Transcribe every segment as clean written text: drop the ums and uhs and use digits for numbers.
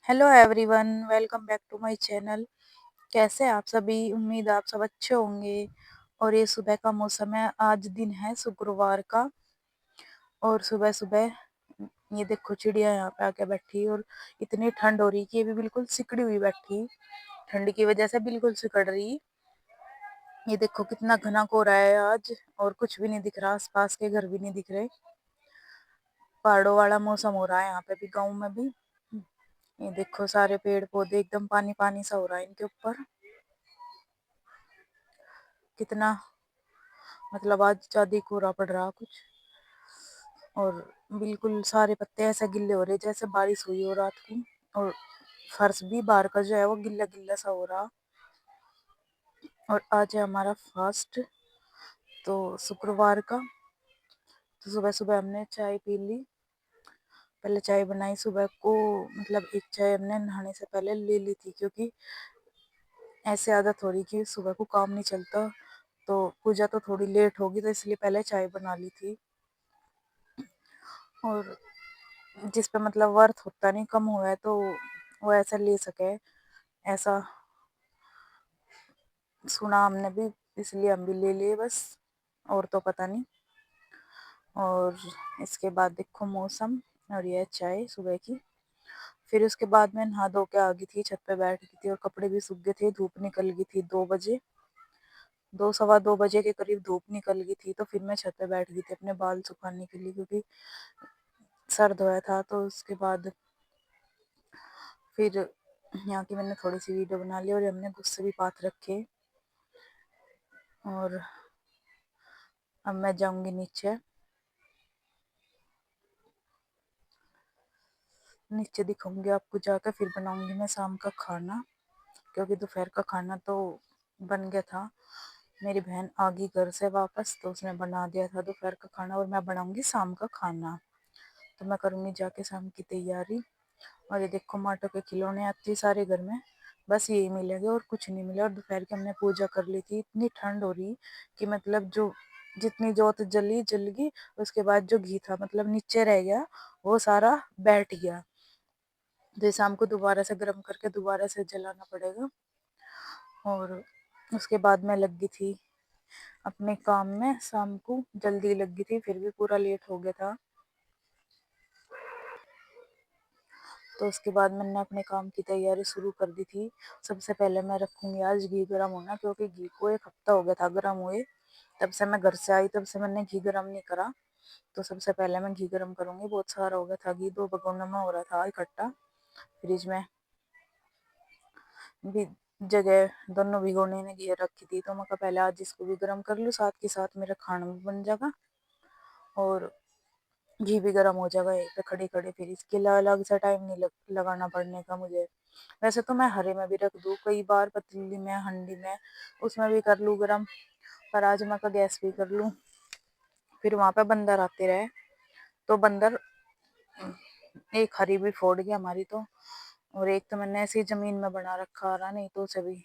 Hello everyone, welcome back to my channel. कैसे हैं आप सभी? उम्मीद है आप सब अच्छे होंगे। और ये सुबह का मौसम है, आज दिन है शुक्रवार का। और सुबह सुबह ये देखो चिड़िया यहाँ पे आके बैठी और इतनी ठंड हो रही कि ये भी बिल्कुल सिकड़ी हुई बैठी, ठंड की वजह से बिल्कुल सिकड़ रही। ये देखो कितना घना कोहरा है आज, और कुछ भी नहीं दिख रहा, आस पास के घर भी नहीं दिख रहे। पहाड़ों वाला मौसम हो रहा है यहाँ पे भी, गाँव में भी। ये देखो सारे पेड़ पौधे एकदम पानी पानी सा हो रहा है इनके ऊपर। कितना मतलब आज ज्यादा ही कोहरा पड़ रहा कुछ, और बिल्कुल सारे पत्ते ऐसे गिल्ले हो रहे जैसे बारिश हुई हो रात को। और फर्श भी बाहर का जो है वो गिल्ला गिल्ला सा हो रहा। और आज है हमारा फास्ट, तो शुक्रवार का। तो सुबह सुबह हमने चाय पी ली। पहले चाय बनाई सुबह को, मतलब एक चाय हमने नहाने से पहले ले ली थी, क्योंकि ऐसे आदत हो रही कि सुबह को काम नहीं चलता, तो पूजा तो थोड़ी लेट होगी, तो इसलिए पहले चाय बना ली थी। और जिस पे मतलब वर्थ होता नहीं, कम हुआ है तो वो ऐसा ले सके, ऐसा सुना हमने भी, इसलिए हम भी ले लिए बस, और तो पता नहीं। और इसके बाद देखो मौसम, और ये चाय सुबह की। फिर उसके बाद मैं नहा धो के आ गई थी, छत पे बैठ गई थी, और कपड़े भी सूख गए थे। धूप निकल गई थी 2 बजे, 2 सवा 2 बजे के करीब धूप निकल गई थी। तो फिर मैं छत पे बैठ गई थी अपने बाल सुखाने के लिए, क्योंकि सर धोया था। तो उसके बाद फिर यहाँ की मैंने थोड़ी सी वीडियो बना ली, और हमने गुस्से भी पात रखे। और अब मैं जाऊंगी नीचे, नीचे दिखाऊंगी आपको जाकर। फिर बनाऊंगी मैं शाम का खाना, क्योंकि दोपहर का खाना तो बन गया था। मेरी बहन आ गई घर से वापस, तो उसने बना दिया था दोपहर का खाना, और मैं बनाऊंगी शाम का खाना। तो मैं करूंगी जाके शाम की तैयारी। और ये देखो माटो के खिलौने आते सारे घर में, बस यही मिलेगा और कुछ नहीं मिला। और दोपहर की हमने पूजा कर ली थी। इतनी ठंड हो रही कि मतलब जो जितनी जोत जली जल गई, उसके बाद जो घी था मतलब नीचे रह गया, वो सारा बैठ गया। तो ये शाम को दोबारा से गर्म करके दोबारा से जलाना पड़ेगा। और उसके बाद मैं लग गई थी अपने काम में, शाम को जल्दी लग गई थी, फिर भी पूरा लेट हो गया था। तो उसके बाद मैंने अपने काम की तैयारी शुरू कर दी थी। सबसे पहले मैं रखूंगी आज घी गर्म होना, क्योंकि घी को 1 हफ्ता हो गया था गर्म हुए। तब से मैं घर से आई, तब से मैंने घी गर्म नहीं करा। तो सबसे पहले मैं घी गर्म करूंगी। बहुत सारा हो गया था घी, 2 भगोने में हो रहा था इकट्ठा। फ्रिज में भी जगह दोनों भिगोने ने घी रखी थी, तो मैं कहा पहले आज इसको भी गर्म कर लूँ, साथ के साथ मेरा खाना भी बन जाएगा और घी भी गर्म हो जाएगा एक पे खड़े खड़े। फिर इसके लिए अलग से टाइम नहीं लगाना पड़ने का मुझे। वैसे तो मैं हरे में भी रख दूँ कई बार, पतीली में, हंडी में, उसमें भी कर लूँ गर्म, पर आज मैं का गैस भी कर लूँ। फिर वहां पे बंदर आते रहे, तो बंदर एक हरी भी फोड़ गया हमारी तो, और एक तो मैंने ऐसी जमीन में बना रखा रहा, नहीं तो उसे भी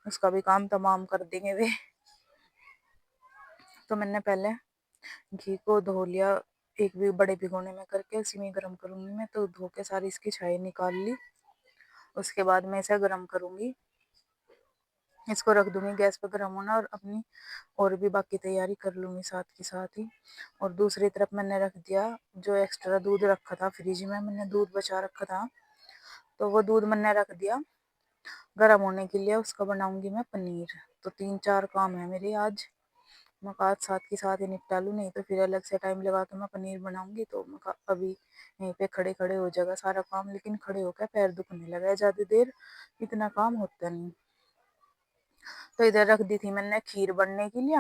उसका भी काम तमाम कर देंगे वे। तो मैंने पहले घी को धो लिया, एक भी बड़े भिगोने में करके उसी में गर्म करूंगी मैं। तो धो के सारी इसकी छाई निकाल ली। उसके बाद मैं इसे गर्म करूंगी, इसको रख दूंगी गैस पर गर्म होना, और अपनी और भी बाकी तैयारी कर लूंगी साथ के साथ ही। और दूसरी तरफ मैंने रख दिया जो एक्स्ट्रा दूध रखा था फ्रिज में, मैंने दूध बचा रखा था, तो वो दूध मैंने रख दिया गर्म होने के लिए। उसका बनाऊंगी मैं पनीर। तो 3 4 काम है मेरे आज, मैं कहा आज साथ के साथ ही निपटा लूँ, नहीं तो फिर अलग से टाइम लगा के मैं पनीर बनाऊंगी। तो मैं कहा अभी यहीं पे खड़े खड़े हो जाएगा सारा काम, लेकिन खड़े होकर पैर दुखने लगा है ज़्यादा देर, इतना काम होता नहीं। तो इधर रख दी थी मैंने खीर बनने के लिए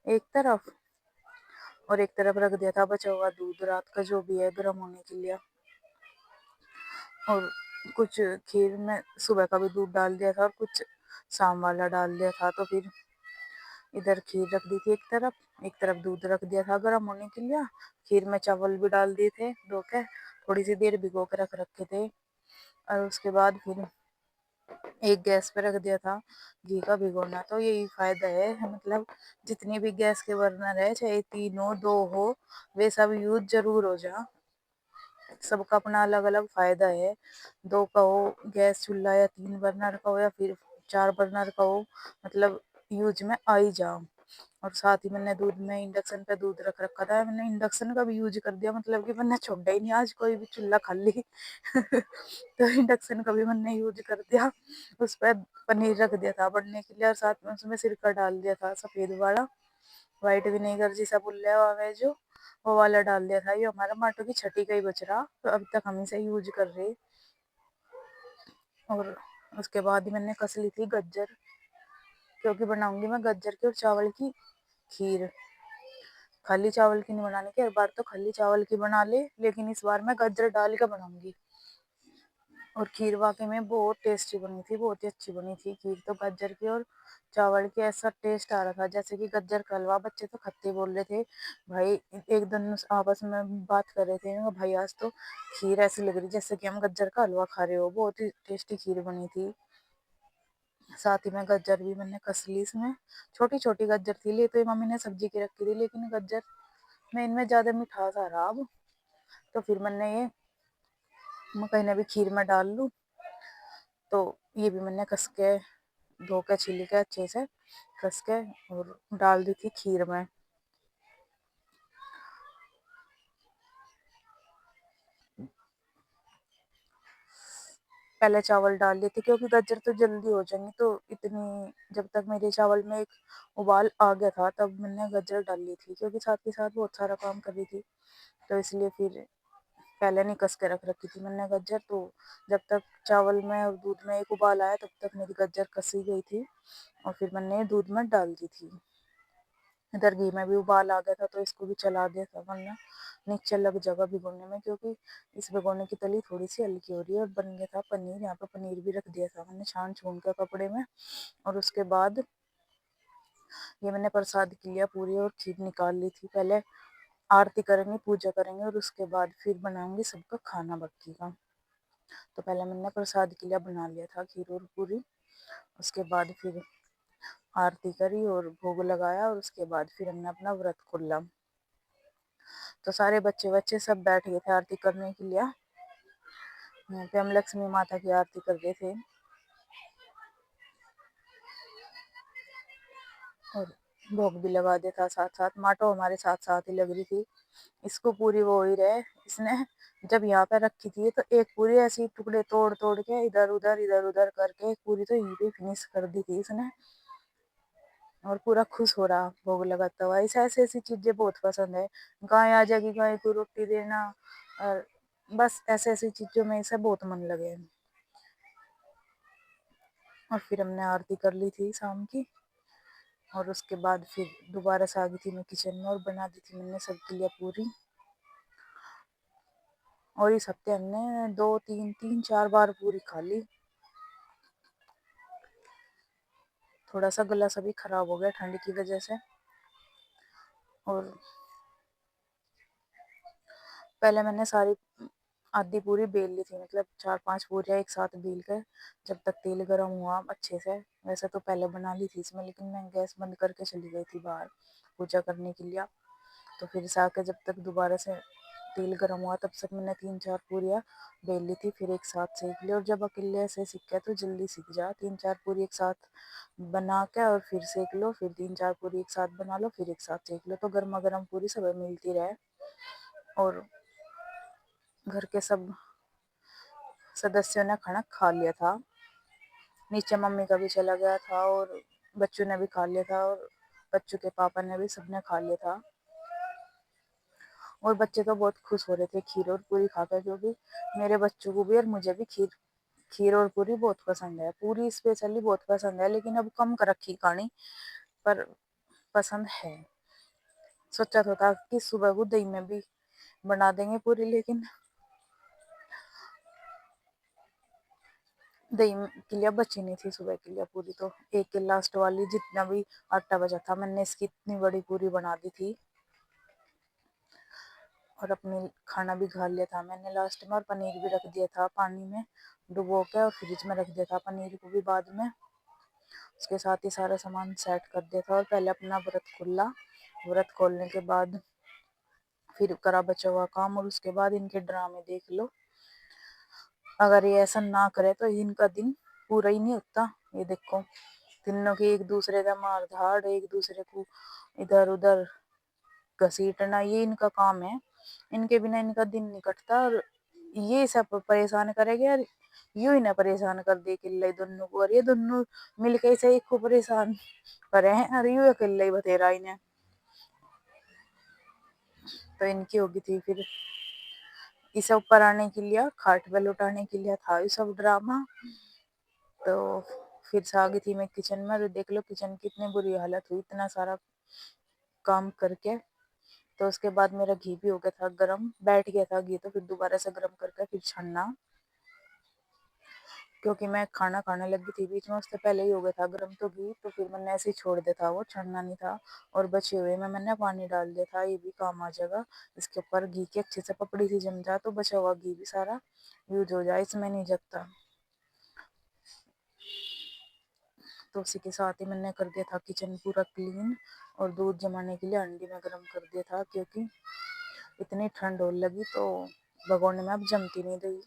एक तरफ, और एक तरफ रख दिया था बचा हुआ दूध रात का जो भी है गर्म होने के लिए। और कुछ खीर में सुबह का भी दूध डाल दिया था, और कुछ शाम वाला डाल दिया था। तो फिर इधर खीर रख दी थी एक तरफ दूध रख दिया था गर्म होने के लिए। खीर में चावल भी डाल दिए थे धो के, थोड़ी सी देर भिगो के रख रखे थे। और उसके बाद फिर एक गैस पे रख दिया था घी का भिगोना। तो यही फायदा है, मतलब जितनी भी गैस के बर्नर है, चाहे 3 हो 2 हो, वे सब यूज जरूर हो जा। सबका अपना अलग अलग फायदा है। 2 का हो गैस चूल्हा, या 3 बर्नर का हो, या फिर 4 बर्नर का हो, मतलब यूज में आ ही जाओ। और साथ ही मैंने दूध में इंडक्शन पे दूध रख रखा था, मैंने इंडक्शन का भी यूज कर दिया, मतलब कि मैंने छोड़ा ही नहीं आज कोई भी चूल्हा खाली। तो इंडक्शन का भी मैंने यूज कर दिया। उस पर पनीर रख दिया था बनने के लिए, और साथ में उसमें सिरका डाल दिया था सफेद वाला, व्हाइट विनेगर जिसा बुल्ला हुआ है जो, वो वाला डाल दिया था। ये हमारा माटो की छठी का ही बच रहा, तो अभी तक हम इसे यूज कर रहे। और उसके बाद ही मैंने कस ली थी गाजर, क्योंकि बनाऊंगी मैं गाजर की और चावल की खीर। खाली चावल की नहीं बनाने की, हर बार तो खाली चावल की बना ले, लेकिन इस बार मैं गाजर डाल के बनाऊंगी। और खीर वाकई में बहुत टेस्टी बनी थी, बहुत ही अच्छी बनी थी खीर तो, गाजर की और चावल की ऐसा टेस्ट आ रहा था जैसे कि गाजर का हलवा। बच्चे तो खत्ते बोल रहे थे भाई, एक दिन आपस में बात कर रहे थे भाई आज तो खीर ऐसी लग रही जैसे कि हम गाजर का हलवा खा रहे हो। बहुत ही टेस्टी खीर बनी थी। साथ ही में गाजर भी मैंने कस ली, इसमें छोटी छोटी गाजर थी, ले तो ये मम्मी ने सब्जी की रखी थी, लेकिन गाजर में इनमें ज्यादा मिठास आ रहा अब, तो फिर मैंने ये मैं कहीं ना भी खीर में डाल लूँ। तो ये भी मैंने कस के धो के छिल के अच्छे से कस के और डाल दी थी खीर में। पहले चावल डाल लिए थे क्योंकि गाजर तो जल्दी हो जाएंगे, तो इतनी जब तक मेरे चावल में एक उबाल आ गया था तब मैंने गाजर डाल ली थी, क्योंकि साथ के साथ बहुत सारा काम कर रही थी, तो इसलिए फिर पहले नहीं कस के रख रखी थी मैंने गाजर। तो जब तक चावल में और दूध में एक उबाल आया तब तक मेरी गाजर कसी गई थी, और फिर मैंने दूध में डाल दी थी। इधर घी में भी उबाल आ गया था, तो इसको भी चला दिया था, वरना नीचे लग जगह भिगोने में, क्योंकि इस भिगोने की तली थोड़ी सी हल्की हो रही है। और बन गया था पनीर, यहाँ पे पनीर भी रख दिया था मैंने छान छून के कपड़े में। और उसके बाद ये मैंने प्रसाद के लिए पूरी और खीर निकाल ली थी। पहले आरती करेंगे, पूजा करेंगे, और उसके बाद फिर बनाऊंगी सबका खाना बाकी का। तो पहले मैंने प्रसाद के लिए बना लिया था खीर और पूरी, उसके बाद फिर आरती करी और भोग लगाया, और उसके बाद फिर हमने अपना व्रत खोला। तो सारे बच्चे बच्चे सब बैठ गए थे आरती करने के लिए। यहाँ पे हम लक्ष्मी माता की आरती कर रहे थे, और भोग भी लगा दिया था साथ साथ। माटो हमारे साथ साथ ही लग रही थी, इसको पूरी वो ही रहे। इसने जब यहाँ पे रखी थी तो एक पूरी ऐसी टुकड़े तोड़ तोड़ के इधर उधर करके एक पूरी तो यहीं पे फिनिश कर दी थी इसने। और पूरा खुश हो रहा भोग लगाता हुआ। इसे ऐसी ऐसी चीजें बहुत पसंद है। गाय आ जाएगी, गाय को रोटी देना, और बस ऐसे ऐसी चीजों में इसे बहुत मन लगे। और फिर हमने आरती कर ली थी शाम की, और उसके बाद फिर दोबारा से आ गई थी मैं किचन में, और बना दी थी मैंने सबके लिए पूरी। और इस हफ्ते हमने 2 3 3 4 बार पूरी खा ली। थोड़ा सा गला सा भी खराब हो गया ठंड की वजह से। और पहले मैंने सारी आधी पूरी बेल ली थी, मतलब 4 5 पूरियाँ एक साथ बेल कर, जब तक तेल गर्म हुआ अच्छे से। वैसे तो पहले बना ली थी इसमें, लेकिन मैं गैस बंद करके चली गई थी बाहर पूजा करने के लिए। तो फिर से आकर जब तक दोबारा से तेल गर्म हुआ तब तक मैंने 3 4 पूरियाँ बेल ली थी, फिर एक साथ सेक ली। और जब अकेले ऐसे सीखा तो जल्दी सीख जा। 3 4 पूरी एक साथ बना के और फिर सेक लो, फिर 3 4 पूरी एक साथ बना लो, फिर एक साथ सेक लो, तो गर्मा गर्म पूरी सब मिलती रहे। और घर के सब सदस्यों ने खाना खा लिया था, नीचे मम्मी का भी चला गया था, और बच्चों ने भी खा लिया था, और बच्चों के पापा ने भी, सबने खा लिया था। और बच्चे तो बहुत खुश हो रहे थे खीर और पूरी खाकर, क्योंकि मेरे बच्चों को भी और मुझे भी खीर खीर और पूरी बहुत पसंद है। पूरी स्पेशली बहुत पसंद है, लेकिन अब कम कर रखी खानी, पर पसंद है। सोचा तो था कि सुबह को दही में भी बना देंगे पूरी, लेकिन दही के लिए बची नहीं थी सुबह के लिए पूरी, तो एक के लास्ट वाली जितना भी आटा बचा था मैंने इसकी इतनी बड़ी पूरी बना दी थी। और अपनी खाना भी खा लिया था मैंने लास्ट में, और पनीर भी रख दिया था पानी में डुबो के, और फ्रिज में रख दिया था पनीर को भी बाद में। उसके साथ ही सारा सामान सेट कर दिया था, और पहले अपना व्रत खोला। व्रत खोलने के बाद फिर करा बचा हुआ काम, और उसके बाद इनके ड्रामे देख लो। अगर ये ऐसा ना करे तो इनका दिन पूरा ही नहीं होता। ये देखो, तीनों की एक दूसरे का मार धाड़, एक दूसरे को इधर उधर घसीटना, ये इनका काम है। इनके बिना इनका दिन नहीं कटता, और ये सब परेशान करेगा यार, यूं ही ना परेशान कर दे अकेले दोनों को, और ये दोनों मिलके इसे एक को परेशान करे हैं, और यूं अकेले ही बतेरा इन्हें। तो इनकी होगी थी फिर इसे ऊपर आने के लिए, खाट पे लुटाने के लिए था ये सब ड्रामा। तो फिर से आ गई थी मैं किचन में, और देख लो किचन की इतनी बुरी हालत हुई इतना सारा काम करके। तो उसके बाद मेरा घी भी हो गया था गरम, बैठ गया था घी, तो फिर दोबारा से गरम करके फिर छानना, क्योंकि मैं खाना खाने लगी थी बीच में, उससे पहले ही हो गया था गरम तो घी, तो फिर मैंने ऐसे ही छोड़ दिया था, वो छानना नहीं था। और बचे हुए में मैंने पानी डाल दिया था, ये भी काम आ जाएगा। इसके ऊपर घी की अच्छे से पपड़ी सी जम जाए, तो बचा हुआ घी भी सारा यूज हो जाए, इसमें नहीं जगता। तो उसी के साथ ही मैंने कर दिया था किचन पूरा क्लीन, और दूध जमाने के लिए अंडी में गर्म कर दिया था, क्योंकि इतनी ठंड होने लगी तो भगोने में अब जमती नहीं रही।